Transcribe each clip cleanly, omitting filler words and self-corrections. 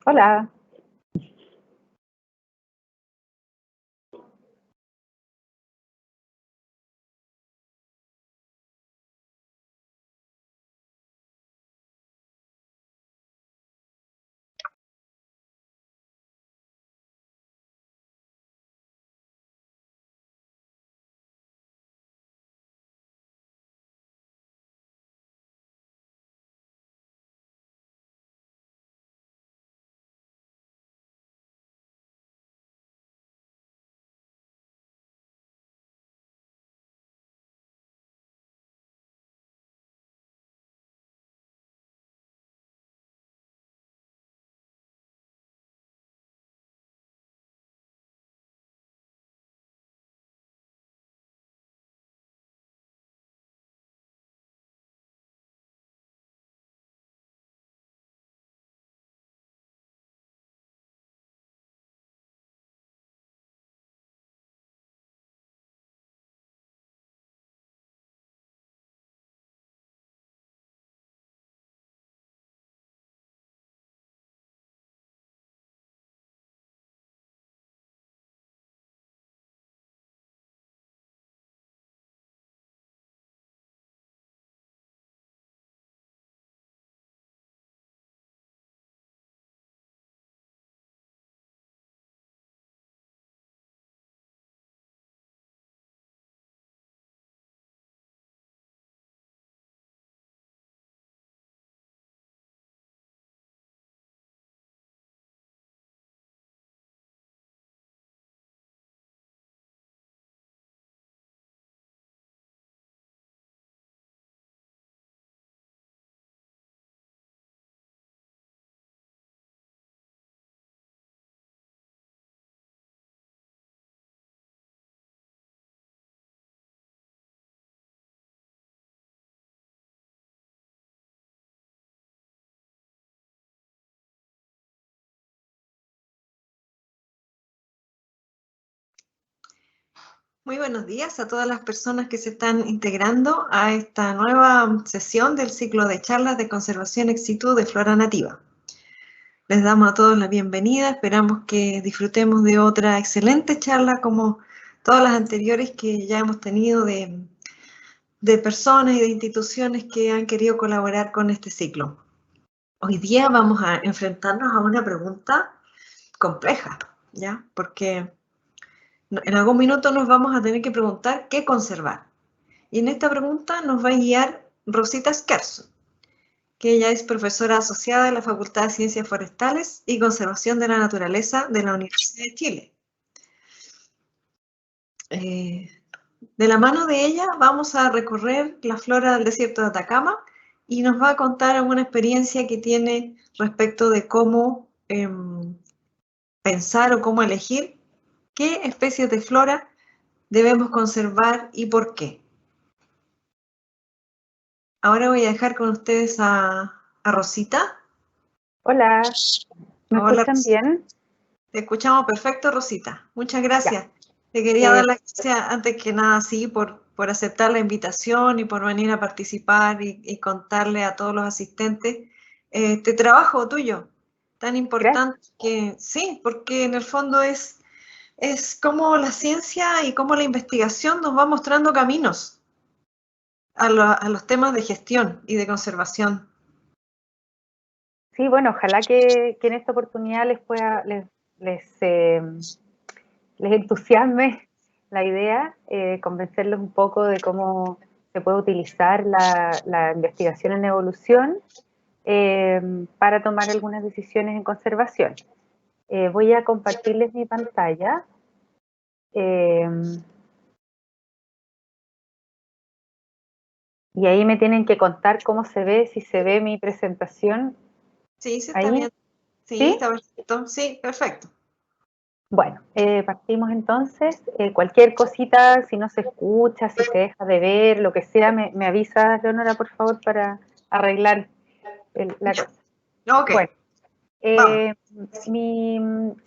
Hola. Muy buenos días a todas las personas que se están integrando a esta nueva sesión del ciclo de charlas de conservación ex situ de flora nativa. Les damos a todos la bienvenida, esperamos que disfrutemos de otra excelente charla como todas las anteriores que ya hemos tenido de personas y de instituciones que han querido colaborar con este ciclo. Hoy día vamos a enfrentarnos a una pregunta compleja, ¿ya? Porque en algún minuto nos vamos a tener que preguntar qué conservar. Y en esta pregunta nos va a guiar Rosita Scherzo, que ella es profesora asociada de la Facultad de Ciencias Forestales y Conservación de la Naturaleza de la Universidad de Chile. De la mano de ella vamos a recorrer la flora del desierto de Atacama y nos va a contar alguna experiencia que tiene respecto de cómo pensar o cómo elegir qué especies de flora debemos conservar y por qué. Ahora voy a dejar con ustedes a Rosita. Hola. ¿Me Hola, escuchan Rosita. bien? Te escuchamos perfecto, Rosita. Muchas Ya. gracias. Te quería Eh, dar las gracias antes que nada, sí, por aceptar la invitación y por venir a participar y contarle a todos los asistentes este trabajo tuyo, tan gracias. importante que sí, porque en el fondo es cómo la ciencia y cómo la investigación nos va mostrando caminos a los temas de gestión y de conservación. Sí, bueno, ojalá que en esta oportunidad les entusiasme la idea, convencerlos un poco de cómo se puede utilizar la investigación en evolución para tomar algunas decisiones en conservación. Voy a compartirles mi pantalla. eh, y ahí me tienen que contar cómo se ve, si se ve mi presentación Sí, sí está ahí. bien. Sí, ¿Sí? está perfecto. Sí, perfecto. Bueno, partimos entonces. Cualquier cosita, si no se escucha, si se deja de ver, lo que sea, me avisa, Leonora, por favor, para arreglar la Ya. cosa. Ok, Bueno, vamos. eh,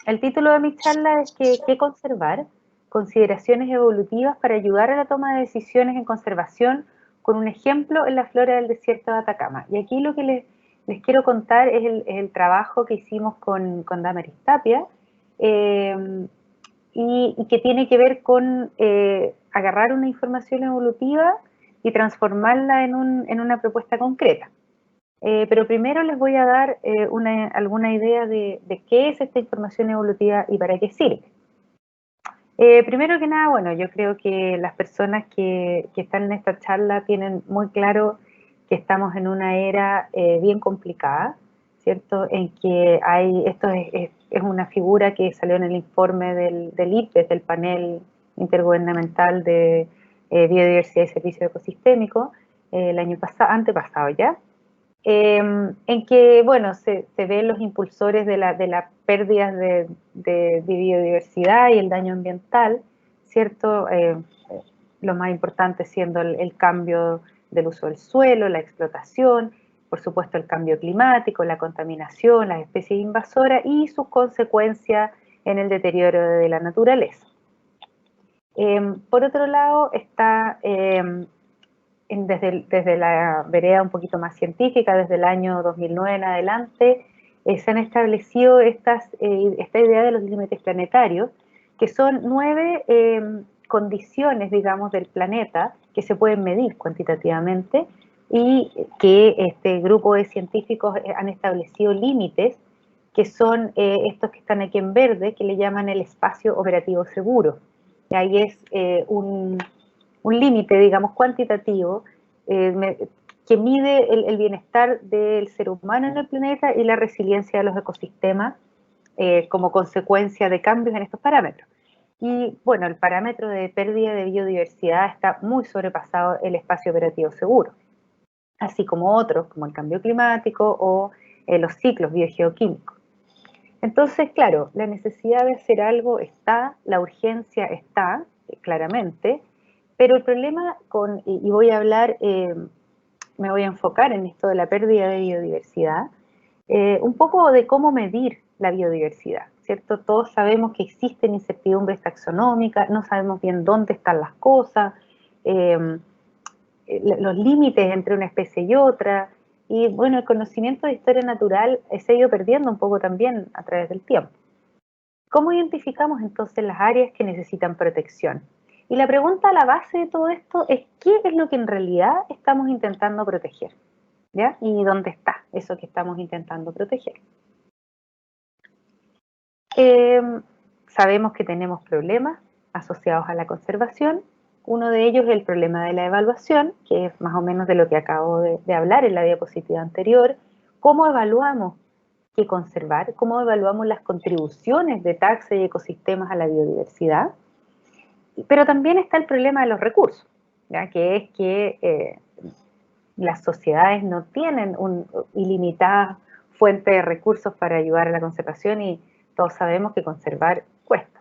el título de mi charla es ¿Qué conservar? Consideraciones evolutivas para ayudar a la toma de decisiones en conservación, con un ejemplo en la flora del desierto de Atacama. Y aquí lo que les quiero contar es el trabajo que hicimos con Damaris Tapia, y que tiene que ver con agarrar una información evolutiva y transformarla en una propuesta concreta. Pero primero les voy a dar alguna idea de qué es esta información evolutiva y para qué sirve. Primero que nada, bueno, yo creo que las personas que están en esta charla tienen muy claro que estamos en una era bien complicada, ¿cierto? En que esto es una figura que salió en el informe del IPBES, del Panel Intergubernamental de Biodiversidad y Servicios Ecosistémicos, el año antepasado ya, en que, bueno, se ven los impulsores de las pérdidas de biodiversidad y el daño ambiental, ¿cierto? Lo más importante siendo el cambio del uso del suelo, la explotación, por supuesto el cambio climático, la contaminación, las especies invasoras y sus consecuencias en el deterioro de la naturaleza. Por otro lado está desde la vereda un poquito más científica, desde el año 2009 en adelante, se han establecido esta idea de los límites planetarios, que son 9 condiciones, digamos, del planeta que se pueden medir cuantitativamente y que este grupo de científicos han establecido límites que son estos que están aquí en verde, que le llaman el espacio operativo seguro. Y ahí es un límite, digamos, cuantitativo que mide el bienestar del ser humano en el planeta y la resiliencia de los ecosistemas como consecuencia de cambios en estos parámetros. Y bueno, el parámetro de pérdida de biodiversidad está muy sobrepasado el espacio operativo seguro, así como otros, como el cambio climático o los ciclos biogeoquímicos. Entonces, claro, la necesidad de hacer algo está, la urgencia está, claramente, pero el problema y voy a hablar, me voy a enfocar en esto de la pérdida de biodiversidad, un poco de cómo medir la biodiversidad, ¿cierto? Todos sabemos que existen incertidumbres taxonómicas, no sabemos bien dónde están las cosas, los límites entre una especie y otra, y bueno, el conocimiento de historia natural se ha ido perdiendo un poco también a través del tiempo. ¿Cómo identificamos entonces las áreas que necesitan protección? Y la pregunta a la base de todo esto es ¿qué es lo que en realidad estamos intentando proteger? ¿Ya? ¿Y dónde está eso que estamos intentando proteger? Sabemos que tenemos problemas asociados a la conservación. Uno de ellos es el problema de la evaluación, que es más o menos de lo que acabo de hablar en la diapositiva anterior. ¿Cómo evaluamos qué conservar? ¿Cómo evaluamos las contribuciones de taxa y ecosistemas a la biodiversidad? Pero también está el problema de los recursos, ¿ya? Que es que las sociedades no tienen una ilimitada fuente de recursos para ayudar a la conservación y todos sabemos que conservar cuesta.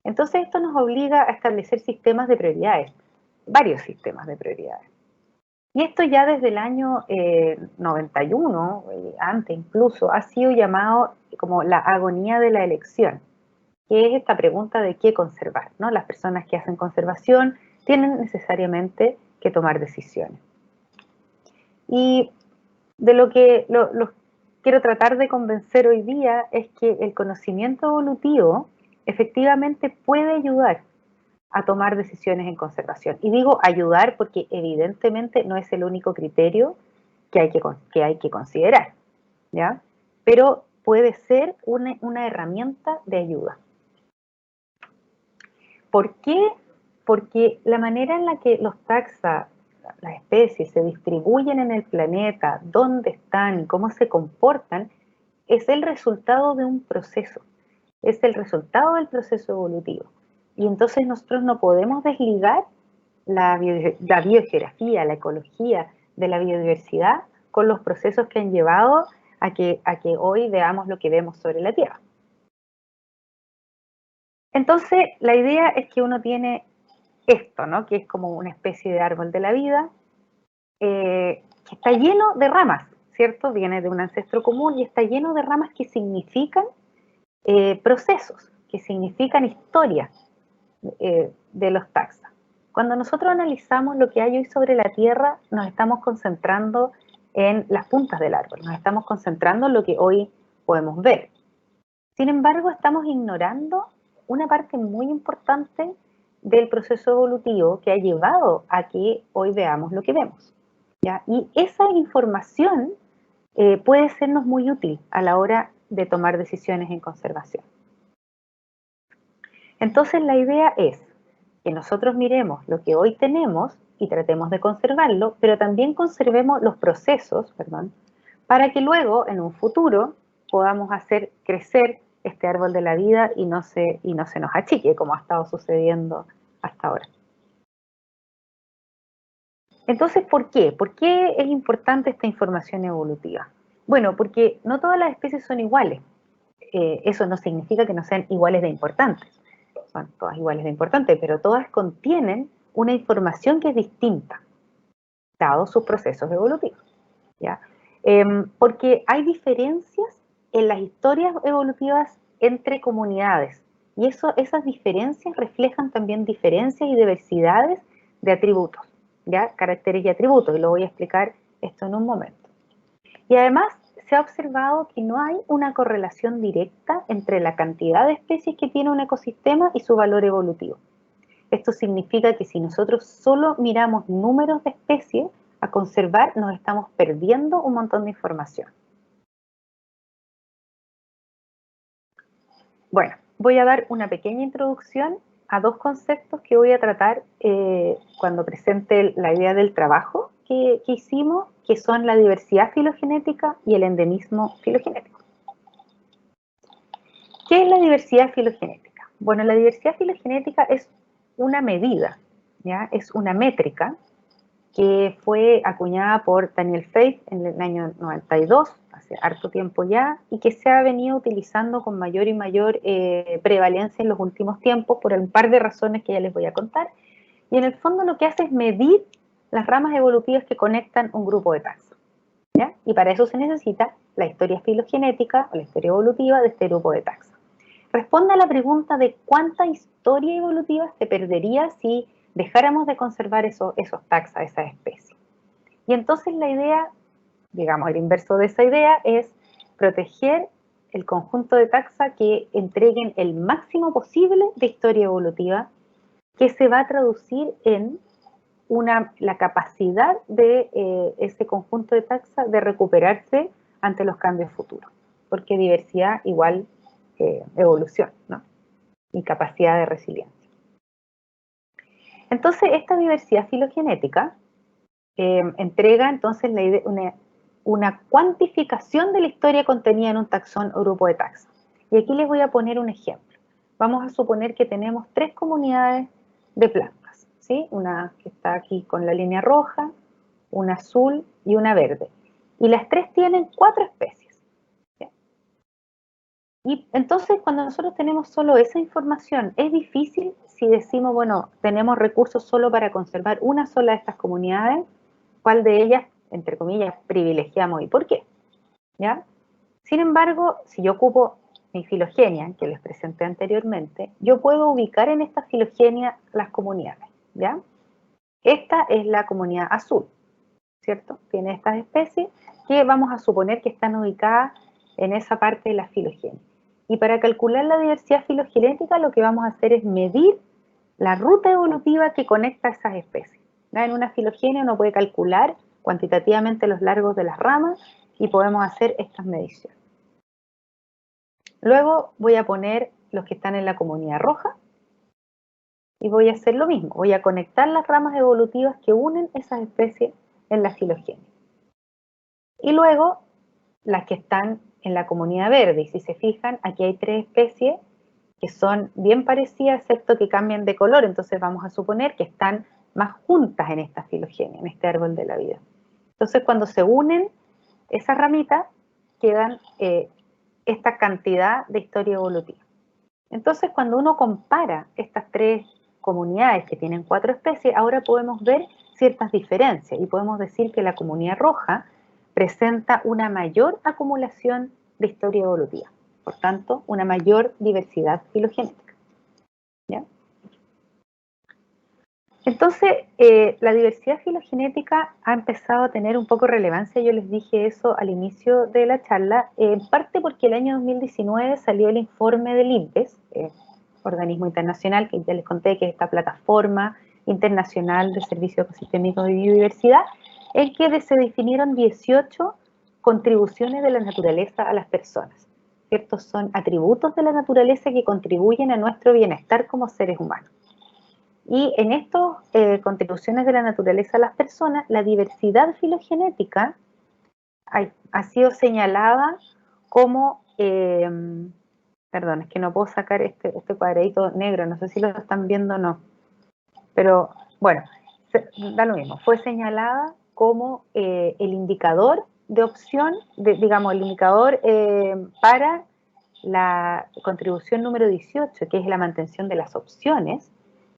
Entonces esto nos obliga a establecer sistemas de prioridades, varios sistemas de prioridades. Y esto ya desde el año 91, antes incluso, ha sido llamado como la agonía de la elección, que es esta pregunta de qué conservar, ¿no? Las personas que hacen conservación tienen necesariamente que tomar decisiones. Y de lo que los quiero tratar de convencer hoy día es que el conocimiento evolutivo efectivamente puede ayudar a tomar decisiones en conservación. Y digo ayudar porque evidentemente no es el único criterio que hay que considerar, ¿ya? Pero puede ser una herramienta de ayuda. ¿Por qué? Porque la manera en la que los taxa, las especies, se distribuyen en el planeta, dónde están y cómo se comportan, es el resultado de un proceso, es el resultado del proceso evolutivo. Y entonces nosotros no podemos desligar la biogeografía, la ecología de la biodiversidad con los procesos que han llevado a que hoy veamos lo que vemos sobre la Tierra. Entonces, la idea es que uno tiene esto, ¿no? Que es como una especie de árbol de la vida, que está lleno de ramas, ¿cierto? Viene de un ancestro común y está lleno de ramas que significan procesos, que significan historia de los taxa. Cuando nosotros analizamos lo que hay hoy sobre la Tierra, nos estamos concentrando en las puntas del árbol, nos estamos concentrando en lo que hoy podemos ver. Sin embargo, estamos ignorando una parte muy importante del proceso evolutivo que ha llevado a que hoy veamos lo que vemos, ¿ya? Y esa información puede sernos muy útil a la hora de tomar decisiones en conservación. Entonces, la idea es que nosotros miremos lo que hoy tenemos y tratemos de conservarlo, pero también conservemos los procesos, para que luego, en un futuro, podamos hacer crecer este árbol de la vida y no se nos achique, como ha estado sucediendo hasta ahora. Entonces, ¿por qué? ¿Por qué es importante esta información evolutiva? Bueno, porque no todas las especies son iguales. Eso no significa que no sean iguales de importantes. Son todas iguales de importantes, pero todas contienen una información que es distinta, dados sus procesos evolutivos, ¿ya? Porque hay diferencias en las historias evolutivas entre comunidades, y esas diferencias reflejan también diferencias y diversidades de atributos, ¿ya? Caracteres y atributos, y lo voy a explicar esto en un momento. Y además se ha observado que no hay una correlación directa entre la cantidad de especies que tiene un ecosistema y su valor evolutivo. Esto significa que si nosotros solo miramos números de especies a conservar, nos estamos perdiendo un montón de información. Bueno, voy a dar una pequeña introducción a dos conceptos que voy a tratar cuando presente la idea del trabajo que hicimos, que son la diversidad filogenética y el endemismo filogenético. ¿Qué es la diversidad filogenética? Bueno, la diversidad filogenética es una medida, ¿ya? Es una métrica que fue acuñada por Daniel Faith en el año 92, hace harto tiempo ya, y que se ha venido utilizando con mayor y mayor prevalencia en los últimos tiempos por un par de razones que ya les voy a contar. Y en el fondo lo que hace es medir las ramas evolutivas que conectan un grupo de taxas, ¿ya? Y para eso se necesita la historia filogenética o la historia evolutiva de este grupo de taxas. Responde a la pregunta de cuánta historia evolutiva se perdería si dejáramos de conservar esos taxa, esas especies. Y entonces la idea, digamos, el inverso de esa idea es proteger el conjunto de taxa que entreguen el máximo posible de historia evolutiva, que se va a traducir en la capacidad de ese conjunto de taxa de recuperarse ante los cambios futuros, porque diversidad igual evolución, ¿no? Y capacidad de resiliencia. Entonces, esta diversidad filogenética entrega entonces una cuantificación de la historia contenida en un taxón o grupo de taxas. Y aquí les voy a poner un ejemplo. Vamos a suponer que tenemos 3 comunidades de plantas, ¿sí? Una que está aquí con la línea roja, una azul y una verde. Y las 3 tienen 4 especies. Y entonces, cuando nosotros tenemos solo esa información, es difícil si decimos, bueno, tenemos recursos solo para conservar una sola de estas comunidades, cuál de ellas, entre comillas, privilegiamos y por qué, ¿ya? Sin embargo, si yo ocupo mi filogenia, que les presenté anteriormente, yo puedo ubicar en esta filogenia las comunidades, ¿ya? Esta es la comunidad azul, ¿cierto? Tiene estas especies que vamos a suponer que están ubicadas en esa parte de la filogenia. Y para calcular la diversidad filogenética lo que vamos a hacer es medir la ruta evolutiva que conecta a esas especies. En una filogenia uno puede calcular cuantitativamente los largos de las ramas y podemos hacer estas mediciones. Luego voy a poner los que están en la comunidad roja y voy a hacer lo mismo. Voy a conectar las ramas evolutivas que unen esas especies en la filogenia. Y luego las que están en la comunidad verde. Y si se fijan, aquí hay 3 especies que son bien parecidas, excepto que cambian de color. Entonces vamos a suponer que están más juntas en esta filogenia, en este árbol de la vida. Entonces cuando se unen esas ramitas, quedan esta cantidad de historia evolutiva. Entonces cuando uno compara estas 3 comunidades que tienen 4 especies, ahora podemos ver ciertas diferencias y podemos decir que la comunidad roja presenta una mayor acumulación de historia evolutiva, por tanto, una mayor diversidad filogenética, ¿ya? Entonces, la diversidad filogenética ha empezado a tener un poco de relevancia, yo les dije eso al inicio de la charla, en parte porque el año 2019 salió el informe del INPES, organismo internacional, que ya les conté que es esta plataforma internacional de servicios ecosistémicos de biodiversidad, en que se definieron 18 contribuciones de la naturaleza a las personas, ¿cierto? Son atributos de la naturaleza que contribuyen a nuestro bienestar como seres humanos. Y en estas contribuciones de la naturaleza a las personas, la diversidad filogenética ha sido señalada como, perdón, es que no puedo sacar este cuadradito negro, no sé si lo están viendo o no, pero bueno, da lo mismo, fue señalada como el indicador de opción, digamos, el indicador para la contribución número 18, que es la mantención de las opciones,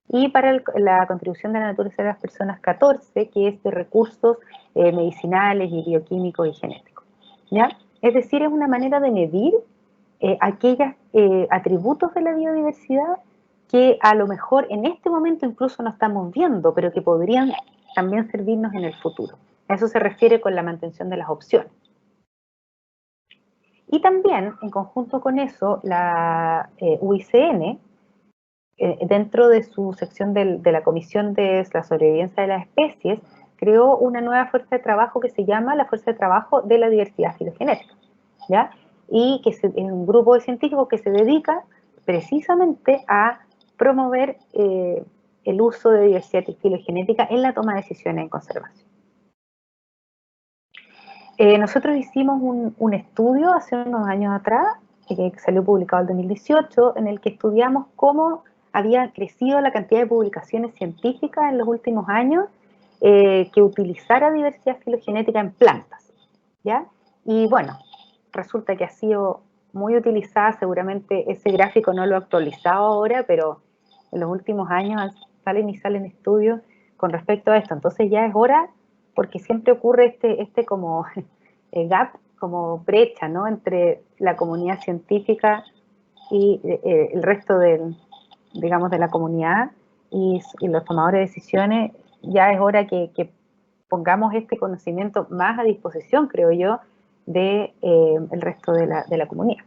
y para la contribución de la naturaleza de las personas 14, que es de recursos medicinales y bioquímicos y genéticos, ¿ya? Es decir, es una manera de medir aquellos atributos de la biodiversidad que a lo mejor en este momento incluso no estamos viendo, pero que podrían también servirnos en el futuro. A eso se refiere con la mantención de las opciones. Y también, en conjunto con eso, la UICN, dentro de su sección de la Comisión de la Sobrevivencia de las Especies, creó una nueva fuerza de trabajo que se llama la Fuerza de Trabajo de la Diversidad Filogenética, ¿ya? Y que es un grupo de científicos que se dedica precisamente a promover el uso de diversidad filogenética en la toma de decisiones en conservación. Nosotros hicimos un estudio hace unos años atrás, que salió publicado en 2018, en el que estudiamos cómo había crecido la cantidad de publicaciones científicas en los últimos años que utilizara diversidad filogenética en plantas, ¿ya? Y bueno, resulta que ha sido muy utilizada, seguramente ese gráfico no lo he actualizado ahora, pero en los últimos años salen estudios con respecto a esto, entonces ya es hora, porque siempre ocurre este como gap, como brecha, ¿no? Entre la comunidad científica y el resto digamos, de la comunidad y los tomadores de decisiones. Ya es hora que pongamos este conocimiento más a disposición, creo yo, de el resto de la comunidad.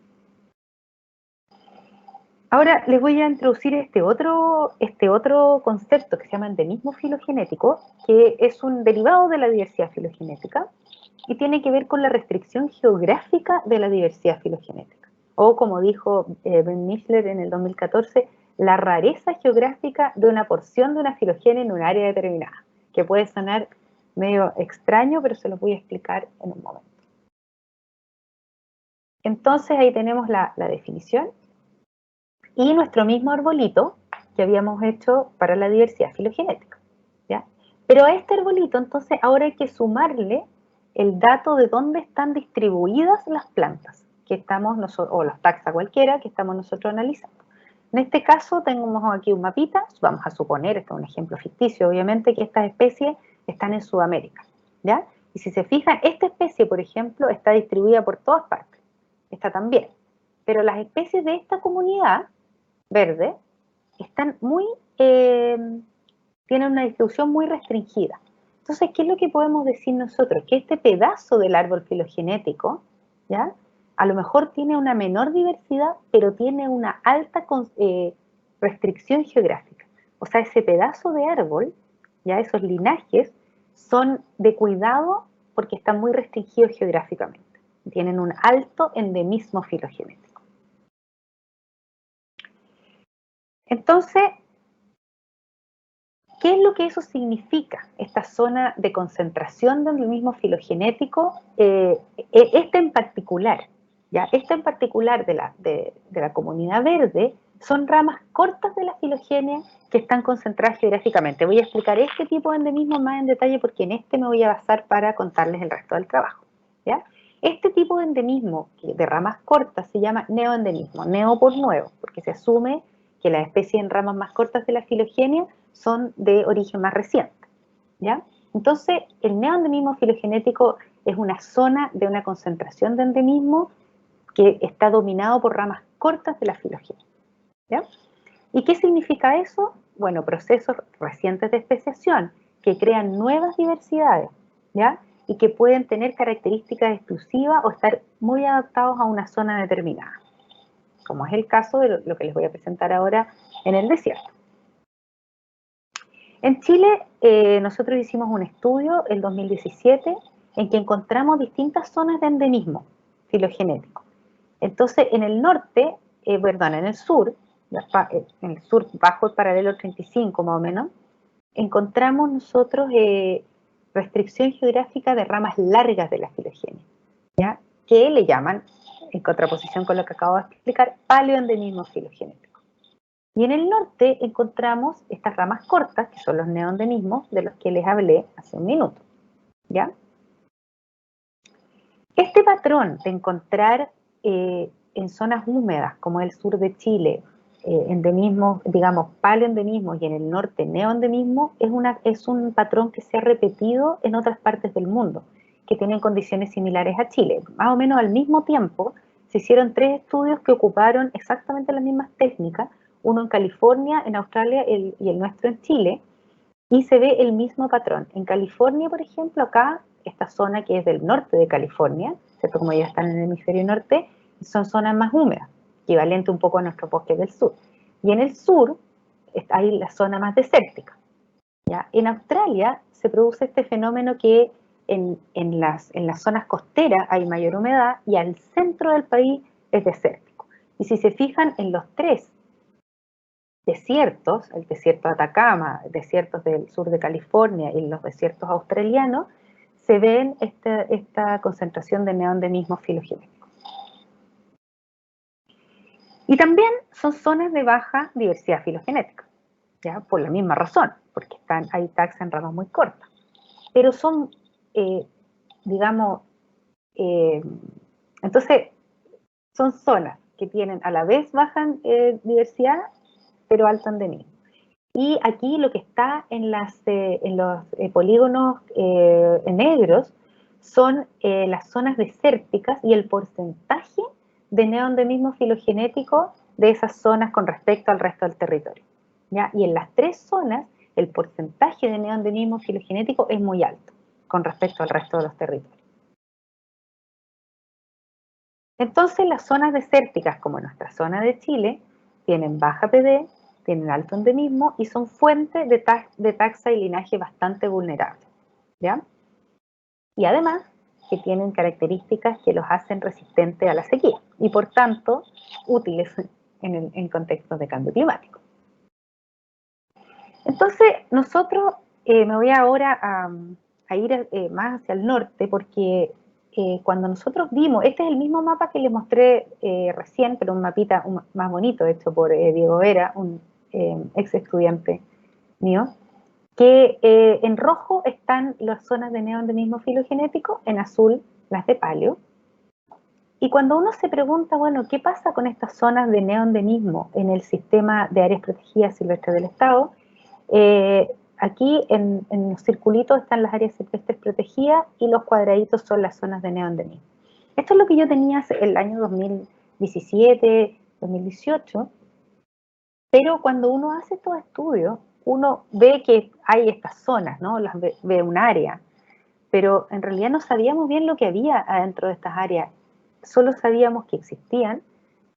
Ahora les voy a introducir este otro concepto que se llama endemismo filogenético, que es un derivado de la diversidad filogenética y tiene que ver con la restricción geográfica de la diversidad filogenética. O como dijo Ben Mischler en el 2014, la rareza geográfica de una porción de una filogenia en un área determinada, que puede sonar medio extraño, pero se lo voy a explicar en un momento. Entonces ahí tenemos la definición y nuestro mismo arbolito que habíamos hecho para la diversidad filogenética, ¿ya? Pero a este arbolito entonces ahora hay que sumarle el dato de dónde están distribuidas las plantas que estamos nosotros, o las taxa cualquiera que estamos nosotros analizando. En este caso tenemos aquí un mapita, vamos a suponer, este es un ejemplo ficticio, obviamente, que estas especies están en Sudamérica, ¿ya? Y si se fijan, esta especie, por ejemplo, está distribuida por todas partes, esta también, pero las especies de esta comunidad verde están tienen una distribución muy restringida. Entonces, ¿qué es lo que podemos decir nosotros? Que este pedazo del árbol filogenético, ¿ya? A lo mejor tiene una menor diversidad, pero tiene una alta restricción geográfica. O sea, ese pedazo de árbol, ya esos linajes, son de cuidado porque están muy restringidos geográficamente. Tienen un alto endemismo filogenético. Entonces, ¿qué es lo que eso significa? Esta zona de concentración del endemismo filogenético, esta en particular, ¿ya? Esta en particular de la comunidad verde, son ramas cortas de la filogenia que están concentradas geográficamente. Voy a explicar este tipo de endemismo más en detalle porque en este me voy a basar para contarles el resto del trabajo, ¿ya? Este tipo de endemismo de ramas cortas se llama neoendemismo, neo por nuevo, porque se asume que las especies en ramas más cortas de la filogenia son de origen más reciente, ¿ya? Entonces, el neoendemismo filogenético es una zona de una concentración de endemismo que está dominado por ramas cortas de la filogenia, ¿ya? ¿Y qué significa eso? bueno, procesos recientes de especiación que crean nuevas diversidades, ¿ya? Y que pueden tener características exclusivas o estar muy adaptados a una zona determinada, como es el caso de lo que les voy a presentar ahora en el desierto. En Chile, nosotros hicimos un estudio el 2017 en que encontramos distintas zonas de endemismo filogenético. Entonces, en el norte, en el sur bajo el paralelo 35 más o menos, encontramos nosotros restricción geográfica de ramas largas de la filogenia, ¿ya? Que le llaman, en contraposición con lo que acabo de explicar, paleoendemismo filogenético. Y en el norte encontramos estas ramas cortas, que son los neoendemismos, de los que les hablé hace un minuto, ¿ya? Este patrón de encontrar en zonas húmedas, como el sur de Chile, endemismos, digamos, paleoendemismos y en el norte neoendemismo, es un patrón que se ha repetido en otras partes del mundo, que tienen condiciones similares a Chile. Más o menos al mismo tiempo se hicieron 3 estudios que ocuparon exactamente las mismas técnicas, uno en California, en Australia y el nuestro en Chile, y se ve el mismo patrón. En California, por ejemplo, acá, esta zona que es del norte de California, ¿cierto? Como ya están en el hemisferio norte, son zonas más húmedas, equivalente un poco a nuestros bosques del sur. Y en el sur hay la zona más desértica, ¿ya? En Australia se produce este fenómeno que en las zonas costeras hay mayor humedad y al centro del país es desértico. Y si se fijan en los 3 desiertos, el desierto de Atacama, desiertos del sur de California y los desiertos australianos, se ven esta concentración de neoendemismos filogenéticos. Y también son zonas de baja diversidad filogenética, ¿ya? Por la misma razón, porque hay taxa en ramas muy cortas. Pero son, digamos, entonces, son zonas que tienen a la vez baja diversidad, pero alto endemismo. Y aquí lo que está en los polígonos negros son las zonas desérticas y el porcentaje de neoendemismo filogenético de esas zonas con respecto al resto del territorio, ¿ya? Y en las 3 zonas el porcentaje de neoendemismo filogenético es muy alto con respecto al resto de los territorios. Entonces las zonas desérticas, como nuestra zona de Chile, tienen baja PD, tienen alto endemismo y son fuente de taxa y linaje bastante vulnerable, ¿ya? Y además que tienen características que los hacen resistentes a la sequía y por tanto útiles en contextos de cambio climático. Entonces nosotros, me voy ahora a ir más hacia el norte porque cuando nosotros vimos, este es el mismo mapa que les mostré recién, pero un mapita más bonito hecho por Diego Vera, un ex estudiante mío, que en rojo están las zonas de neoendemismo filogenético, en azul las de paleo. Y cuando uno se pregunta, bueno, ¿qué pasa con estas zonas de neoendemismo en el sistema de áreas protegidas silvestres del Estado? Aquí en los circulitos están las áreas silvestres protegidas y los cuadraditos son las zonas de neoendemismo. Esto es lo que yo tenía el año 2017, 2018, pero cuando uno hace estos estudios, uno ve que hay estas zonas, ¿no? Ve un área, pero en realidad no sabíamos bien lo que había adentro de estas áreas, solo sabíamos que existían,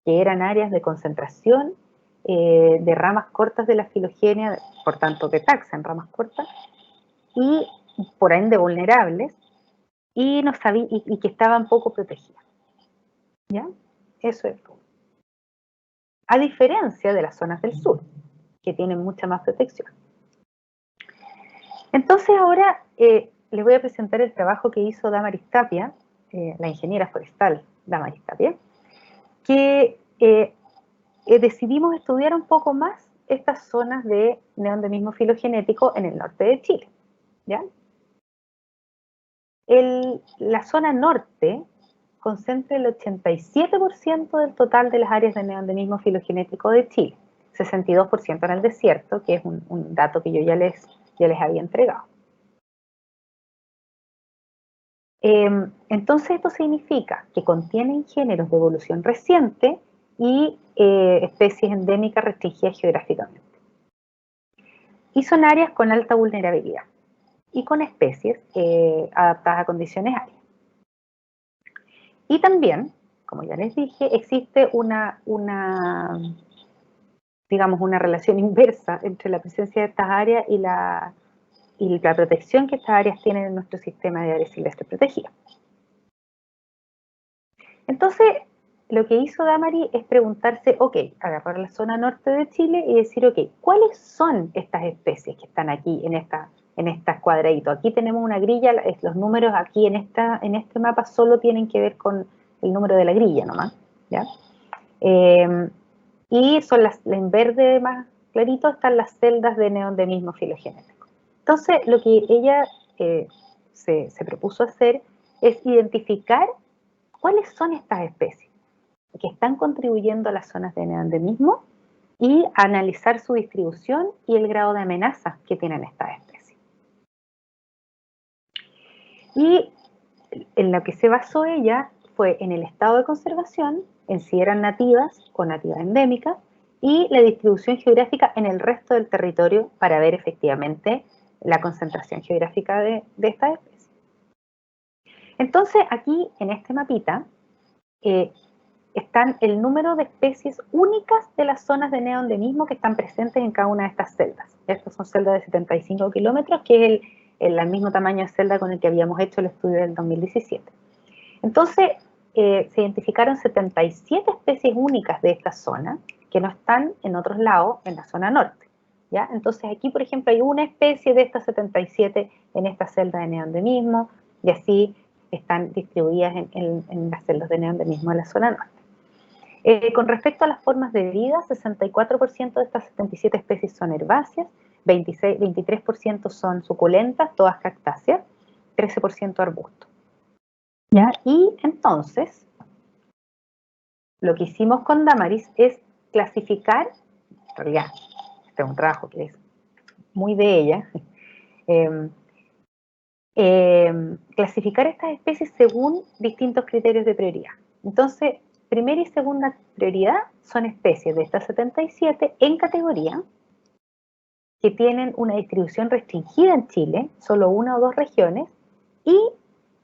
que eran áreas de concentración de ramas cortas de la filogenia, por tanto de taxa en ramas cortas, y por ende vulnerables, y que estaban poco protegidas. ¿Ya? Eso es todo. A diferencia de las zonas del sur, que tienen mucha más protección. Entonces ahora les voy a presentar el trabajo que hizo Damaris Tapia, la ingeniera forestal Damaris Tapia, que decidimos estudiar un poco más estas zonas de neoendemismo filogenético en el norte de Chile, ¿ya? La zona norte concentra el 87% del total de las áreas de neoendemismo filogenético de Chile, 62% en el desierto, que es un dato que yo ya les había entregado. Entonces esto significa que contienen géneros de evolución reciente y especies endémicas restringidas geográficamente. y son áreas con alta vulnerabilidad y con especies adaptadas a condiciones áridas. Y también, como ya les dije, existe digamos, una relación inversa entre la presencia de estas áreas y la protección que estas áreas tienen en nuestro sistema de áreas silvestres protegidas. Entonces, lo que hizo Damari es preguntarse, ok, agarrar la zona norte de Chile y decir, ok, ¿cuáles son estas especies que están aquí en estas cuadraditos? Aquí tenemos una grilla, los números aquí en este mapa solo tienen que ver con el número de la grilla nomás, ¿ya? Y son en verde más clarito están las celdas de neoendemismo filogenético. Entonces, lo que ella se propuso hacer es identificar cuáles son estas especies que están contribuyendo a las zonas de neoendemismo y analizar su distribución y el grado de amenaza que tienen estas especies. Y en lo que se basó ella fue en el estado de conservación, en si eran nativas o nativas endémicas, y la distribución geográfica en el resto del territorio para ver efectivamente la concentración geográfica de estas especies. Entonces, aquí en este mapita están el número de especies únicas de las zonas de neoendemismo que están presentes en cada una de estas celdas. Estas son celdas de 75 kilómetros, que es el mismo tamaño de celda con el que habíamos hecho el estudio del 2017. Entonces, se identificaron 77 especies únicas de esta zona que no están en otros lados en la zona norte, ¿ya? Entonces, aquí, por ejemplo, hay una especie de estas 77 en esta celda de neoendemismo, y así están distribuidas en las celdas de neoendemismo de la zona norte. Con respecto a las formas de vida, 64% de estas 77 especies son herbáceas, 23% son suculentas, todas cactáceas, 13% arbustos. ¿Ya? Y entonces, lo que hicimos con Damaris es clasificar, en realidad, este es un trabajo que es muy de ella, clasificar estas especies según distintos criterios de prioridad. Entonces, primera y segunda prioridad son especies de estas 77 en categoría que tienen una distribución restringida en Chile, solo una o dos regiones, y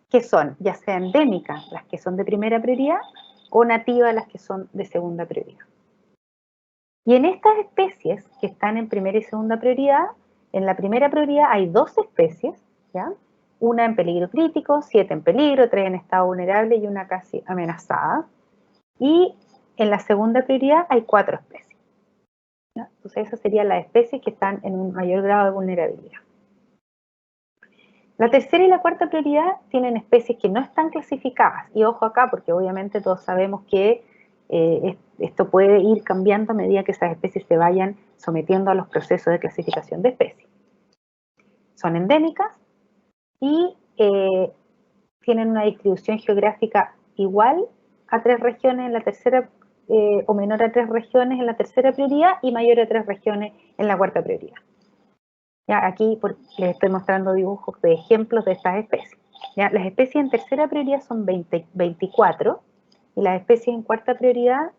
que son ya sea endémicas, las que son de primera prioridad, o nativas, las que son de segunda prioridad. Y en estas especies que están en primera y segunda prioridad, en la primera prioridad hay 2 especies, ¿ya? Una en peligro crítico, 7 en peligro, 3 en estado vulnerable y una casi amenazada. Y en la segunda prioridad hay 4 especies, ¿ya? Entonces esas serían las especies que están en un mayor grado de vulnerabilidad. La tercera y la cuarta prioridad tienen especies que no están clasificadas. Y ojo acá, porque obviamente todos sabemos que esto puede ir cambiando a medida que esas especies se vayan sometiendo a los procesos de clasificación de especies. Son endémicas y tienen una distribución geográfica igual a 3 regiones en la tercera, o menor a 3 regiones en la tercera prioridad y mayor a 3 regiones en la cuarta prioridad. Ya, aquí les estoy mostrando dibujos de ejemplos de estas especies. Ya, las especies en tercera prioridad son 24 y las especies en cuarta prioridad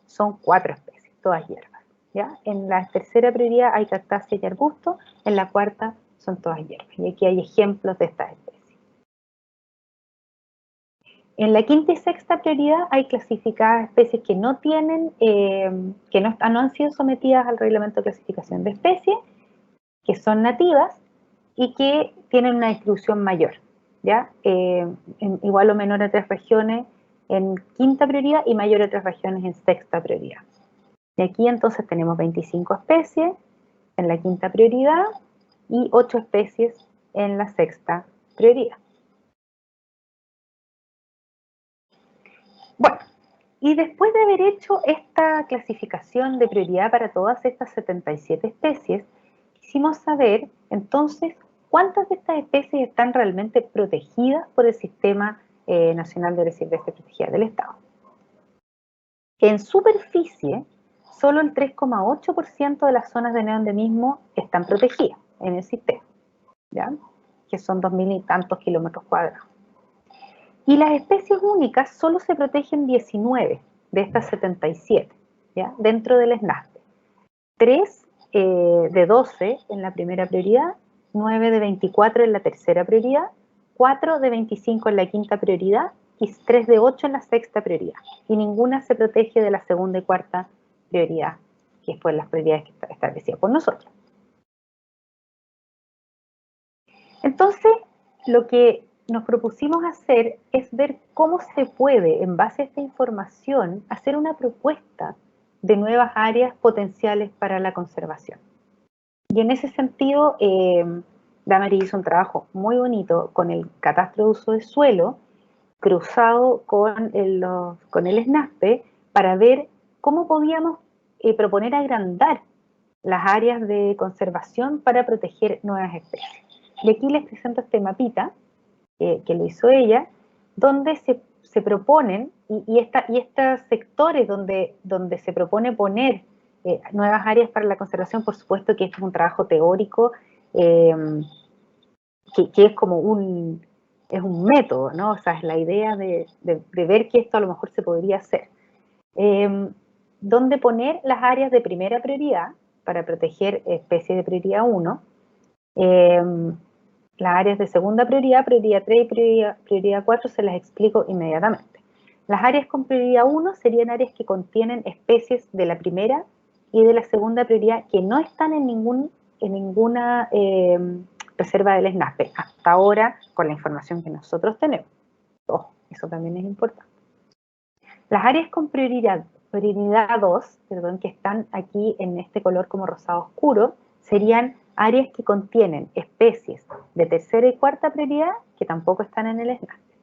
son 4 especies, todas hierbas. ¿Ya? En la tercera prioridad hay cactáceas y arbustos, en la cuarta son todas hierbas. Y aquí hay ejemplos de estas especies. En la quinta y sexta prioridad hay clasificadas especies que no tienen, que no han sido sometidas al reglamento de clasificación de especies, que son nativas y que tienen una distribución mayor, ¿ya? Igual o menor a 3 regiones en quinta prioridad y mayor a 3 regiones en sexta prioridad. Y aquí entonces tenemos 25 especies en la quinta prioridad y 8 especies en la sexta prioridad. Bueno, y después de haber hecho esta clasificación de prioridad para todas estas 77 especies, quisimos saber entonces cuántas de estas especies están realmente protegidas por el Sistema Nacional de Áreas Silvestres Protegidas del Estado. En superficie, solo el 3,8% de las zonas de neoendemismo están protegidas en el sistema, ¿ya? Que son 2.000 y tantos kilómetros cuadrados. Y las especies únicas solo se protegen 19 de estas 77, ¿ya? Dentro del SNASPE. 3 de 12 en la primera prioridad, 9 de 24 en la tercera prioridad, 4 de 25 en la quinta prioridad y 3 de 8 en la sexta prioridad. Y ninguna se protege de la segunda y cuarta prioridad, que es las prioridades que está establecida por nosotros. Entonces, lo que nos propusimos hacer es ver cómo se puede, en base a esta información, hacer una propuesta de nuevas áreas potenciales para la conservación. Y en ese sentido, Damari hizo un trabajo muy bonito con el catastro de uso de suelo, cruzado con el SNASPE, para ver cómo podíamos proponer agrandar las áreas de conservación para proteger nuevas especies. Y aquí les presento este mapita, que lo hizo ella, donde se proponen, y estos sectores donde se propone poner nuevas áreas para la conservación, por supuesto que esto es un trabajo teórico, que es como un método, ¿no? O sea, es la idea de ver que esto a lo mejor se podría hacer. Donde poner las áreas de primera prioridad para proteger especies de prioridad 1, las áreas de segunda prioridad, prioridad 3 y prioridad 4 se las explico inmediatamente. Las áreas con prioridad 1 serían áreas que contienen especies de la primera y de la segunda prioridad que no están en ninguna reserva del SNASPE, hasta ahora con la información que nosotros tenemos. Ojo, eso también es importante. Las áreas con prioridad 2, que están aquí en este color como rosado oscuro, serían áreas que contienen especies de tercera y cuarta prioridad que tampoco están en el SNASPE.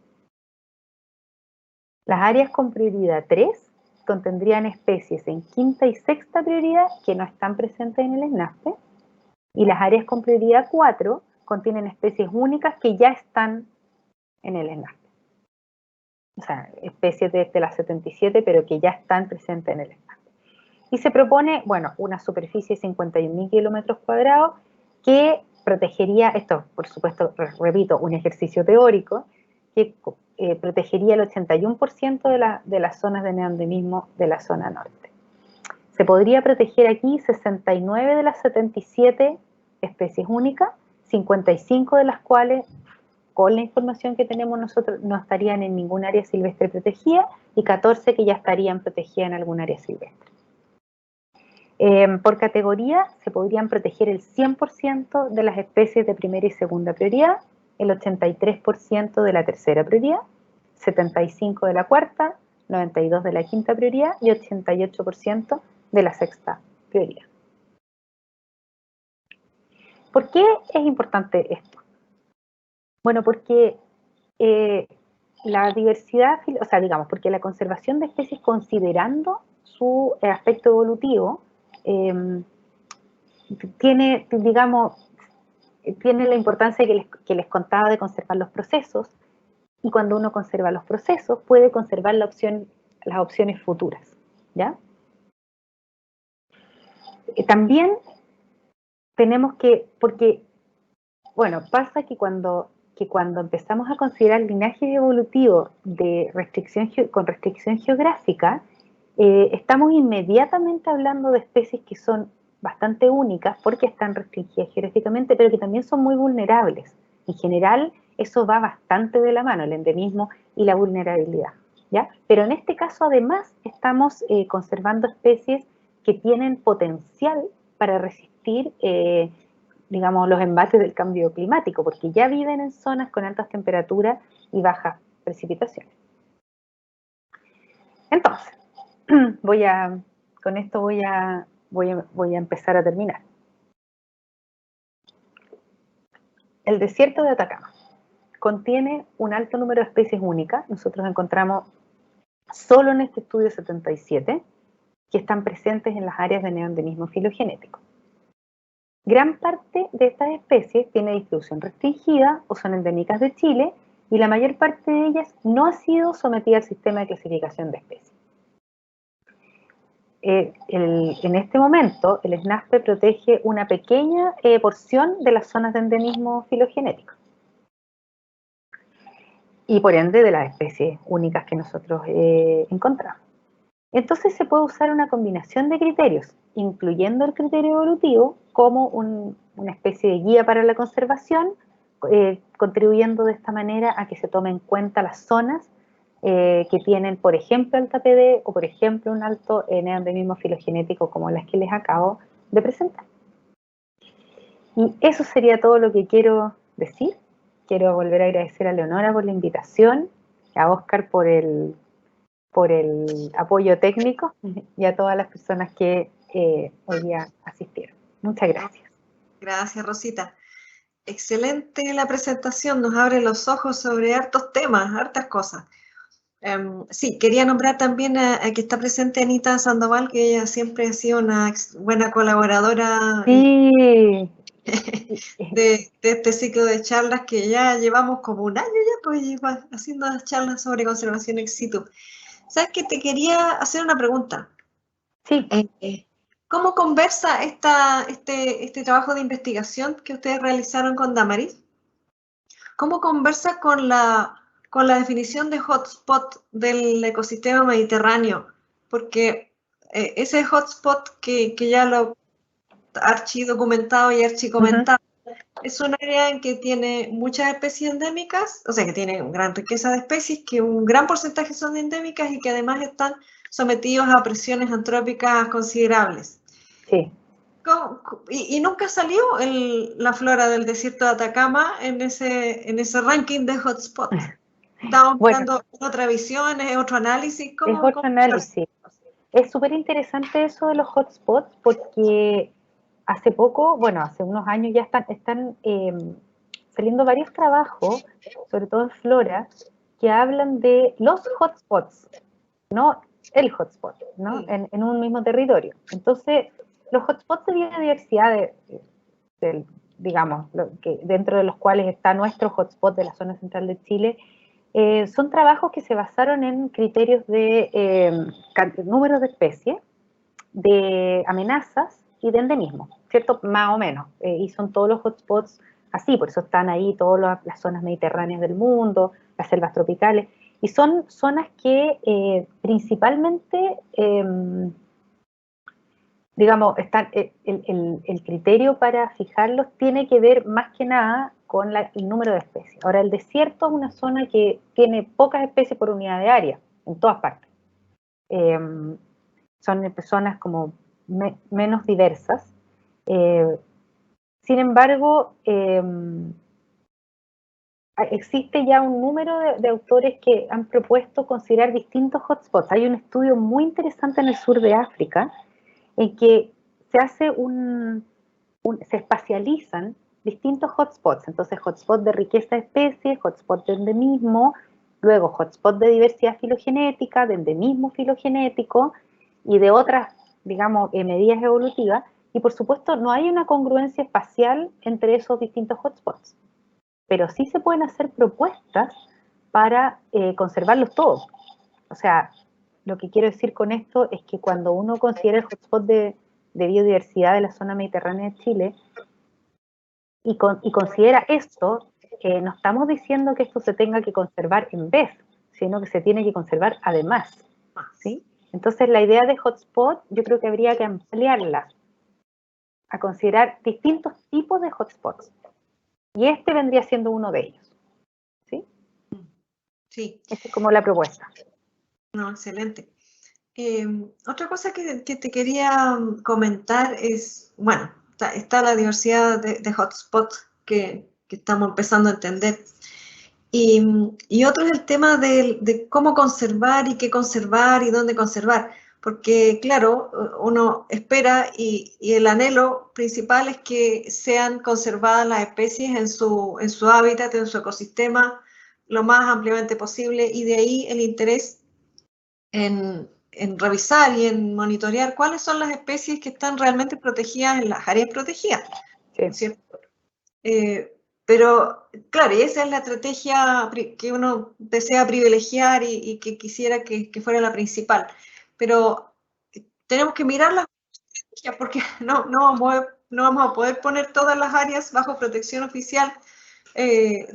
Las áreas con prioridad 3 contendrían especies en quinta y sexta prioridad que no están presentes en el SNASPE, y las áreas con prioridad 4 contienen especies únicas que ya están en el SNASPE. O sea, especies de las 77, pero que ya están presentes en el SNASPE. Y se propone, bueno, una superficie de 51.000 kilómetros cuadrados que protegería, esto por supuesto, repito, un ejercicio teórico, que protegería el 81% de las zonas de neoendemismo de la zona norte. Se podría proteger aquí 69 de las 77 especies únicas, 55 de las cuales, con la información que tenemos nosotros, no estarían en ningún área silvestre protegida, y 14 que ya estarían protegidas en algún área silvestre. Por categoría, se podrían proteger el 100% de las especies de primera y segunda prioridad, el 83% de la tercera prioridad, 75% de la cuarta, 92% de la quinta prioridad y 88% de la sexta prioridad. ¿Por qué es importante esto? Bueno, porque la diversidad, o sea, digamos, porque la conservación de especies, considerando su aspecto evolutivo, tiene, digamos, tiene la importancia que les contaba de conservar los procesos, y cuando uno conserva los procesos puede conservar las opciones futuras, ¿ya? También tenemos que, porque, bueno, pasa que cuando empezamos a considerar linajes evolutivos con restricción geográfica, estamos inmediatamente hablando de especies que son bastante únicas porque están restringidas geográficamente, pero que también son muy vulnerables. En general, eso va bastante de la mano, el endemismo y la vulnerabilidad, ¿ya? Pero en este caso, además, estamos conservando especies que tienen potencial para resistir, digamos, los embates del cambio climático, porque ya viven en zonas con altas temperaturas y bajas precipitaciones. Entonces, con esto voy a empezar a terminar. El desierto de Atacama contiene un alto número de especies únicas. Nosotros encontramos solo en este estudio 77 que están presentes en las áreas de neoendemismo filogenético. Gran parte de estas especies tiene distribución restringida o son endémicas de Chile, y la mayor parte de ellas no ha sido sometida al sistema de clasificación de especies. En este momento, el SNASPE protege una pequeña porción de las zonas de endemismo filogenético, y por ende de las especies únicas que nosotros encontramos. Entonces se puede usar una combinación de criterios, incluyendo el criterio evolutivo como una especie de guía para la conservación, contribuyendo de esta manera a que se tomen en cuenta las zonas que tienen, por ejemplo, alta PD o, por ejemplo, un alto endemismo filogenético como las que les acabo de presentar. Y eso sería todo lo que quiero decir. Quiero volver a agradecer a Leonora por la invitación, a Oscar por el apoyo técnico y a todas las personas que hoy día asistieron. Muchas gracias. Gracias, Rosita. Excelente la presentación, nos abre los ojos sobre hartos temas, hartas cosas. Sí, quería nombrar también a que está presente Anita Sandoval, que ella siempre ha sido una buena colaboradora sí. de este ciclo de charlas que ya llevamos como un año ya, pues haciendo charlas sobre conservación ex situ. ¿Sabes qué? Te quería hacer una pregunta. Sí. ¿Cómo conversa este trabajo de investigación que ustedes realizaron con Damaris? ¿Cómo conversa con la definición de hotspot del ecosistema mediterráneo? Porque ese hotspot que ya lo archidocumentado y archicomentado, es un área en que tiene muchas especies endémicas, o sea, que tiene una gran riqueza de especies, que un gran porcentaje son endémicas y que además están sometidos a presiones antrópicas considerables. Sí. Y nunca salió la flora del desierto de Atacama en ese ranking de hotspots. Estamos buscando otra visión, es otro análisis. Es otro análisis. Es súper interesante eso de los hotspots porque hace poco, bueno, hace unos años ya están saliendo varios trabajos, sobre todo en flora, que hablan de los hotspots, no el hotspot, ¿no? En un mismo territorio. Entonces, los hotspots de biodiversidad, digamos, dentro de los cuales está nuestro hotspot de la zona central de Chile, son trabajos que se basaron en criterios de número de especies, de amenazas y de endemismo, ¿cierto? Más o menos. Y son todos los hotspots así, por eso están ahí todas las zonas mediterráneas del mundo, las selvas tropicales, y son zonas que principalmente, digamos, el criterio para fijarlos tiene que ver más que nada con el número de especies. Ahora, el desierto es una zona que tiene pocas especies por unidad de área, en todas partes. Son zonas como menos diversas. Sin embargo, existe ya un número de autores que han propuesto considerar distintos hotspots. Hay un estudio muy interesante en el sur de África en que se hace se espacializan distintos hotspots. Entonces, hotspot de riqueza de especies, hotspot de endemismo, luego hotspot de diversidad filogenética, de endemismo filogenético y de otras, digamos, medidas evolutivas. Y por supuesto, no hay una congruencia espacial entre esos distintos hotspots, pero sí se pueden hacer propuestas para conservarlos todos. O sea, lo que quiero decir con esto es que cuando uno considera el hotspot de biodiversidad de la zona mediterránea de Chile y considera esto, no estamos diciendo que esto se tenga que conservar en vez, sino que se tiene que conservar además, ¿sí? Entonces la idea de hotspot yo creo que habría que ampliarla a considerar distintos tipos de hotspots. Y este vendría siendo uno de ellos. ¿Sí? Sí. Esta es como la propuesta. No, excelente. Otra cosa que te quería comentar es, bueno, está la diversidad de hotspots que estamos empezando a entender. Y otro es el tema de cómo conservar y qué conservar y dónde conservar. Porque, claro, uno espera y el anhelo principal es que sean conservadas las especies en su hábitat, en su ecosistema, lo más ampliamente posible, y de ahí el interés en revisar y en monitorear cuáles son las especies que están realmente protegidas en las áreas protegidas. Sí. ¿Cierto? Pero, claro, y esa es la estrategia que uno desea privilegiar y que quisiera que fuera la principal. Pero tenemos que mirar las estrategias porque no vamos a poder poner todas las áreas bajo protección oficial,